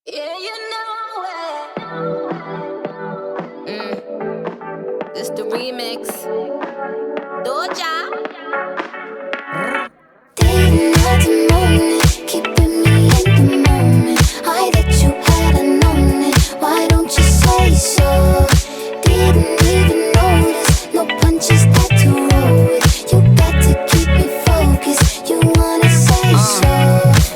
Yeah, you know it. This the remix. Doja. Didn't have to moan it, keeping me in the moment. I that you hadn't known it. Why don't you say so? Didn't even notice. No punches that to roll with. You got to keep me focused. You wanna say so?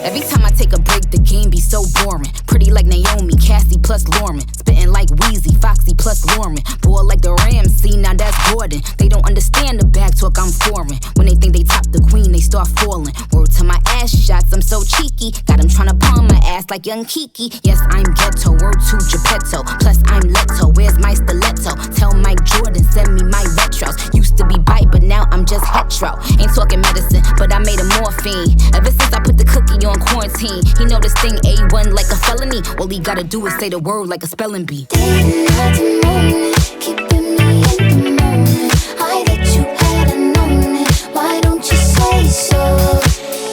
Every time I take a break, the game be so boring. Pretty like Naomi, Cassie plus Lauren. Spitting like Weezy, Foxy plus Lauren. Boy like the Ramsey, now that's Gordon. They don't understand the back talk, I'm foreign. When they think they top the queen, they start falling. Word to my ass shots, I'm so cheeky. Got them tryna palm my ass like young Kiki. Yes, I'm ghetto, word to Geppetto. Plus I'm Leto, where's my stiletto? Tell Mike Jordan, send me my retros. Used to be bite, but now I'm just hetero. Ain't talking medicine, but I made a morphine. Ever since I put the cookie on quarantine, he know this thing A1 like a felony. All he gotta do is say the word like a spelling bee. Didn't have to moan it, keeping me in the moment. I that you hadn't known it. Why don't you say so?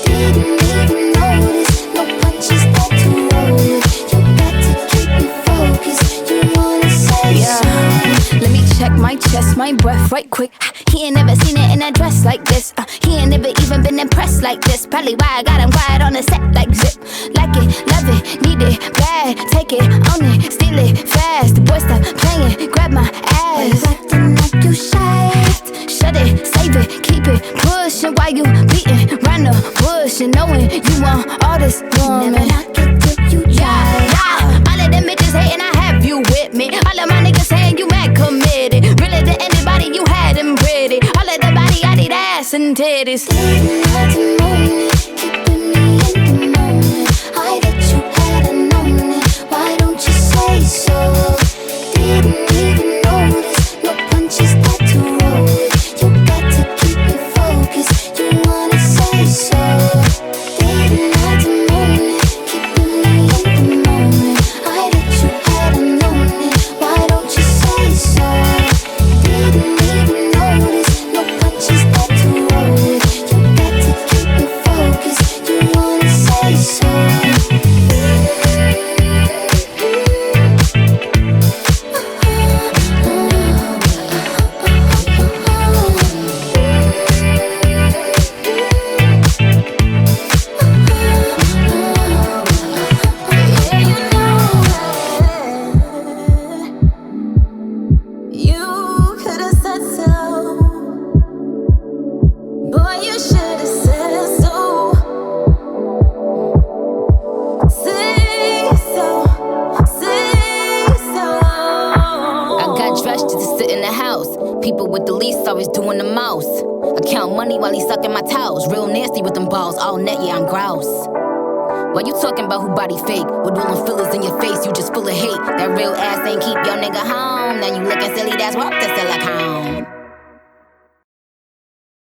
Didn't even notice. No punches that to roll with. You got to keep me focused. You wanna say so? Let me check my chest, my breath right quick. He ain't never seen it in a dress like this. He ain't never even been impressed like this. Probably why I got him quiet on the set like zip. Like it, love it, need it, bad. Take it, own it, steal it, fast. The boy stop playing, grab my Why you ass. acting like you shy? Shut it, save it, keep it pushing. While you beating round the bush and knowing you want all this woman. Never knock it till you try. Yeah, all of them bitches hating, I have you with me. All of my niggas saying you mad committed. Really to anybody, you had them pretty. All of the body, I need ass and titties. Didn't have to moan it, keeping me in the moment. I that you hadn't known it. Why don't you say so? Didn't even notice. No punches that to roll with. You got to keep me focused. You wanna say so? Didn't have to moan it, keeping me in the moment. I that you hadn't known it. Why don't you say so? Didn't even notice. No punches that to roll with. You got to keep me focused. You wanna say so? Yeah, you know it. You could've said so. Boy, you should've said so. Say so. Say so. I got dressed just to sit in the house. People with the least always doing the most. I count money while he sucking my towels. Real nasty with them balls, all net, yeah, I'm grouse. Why you talking about who body fake? With all them fillers in your face, you just full of hate. That real ass ain't keep your nigga home. Now you looking silly, that's worth the silicone.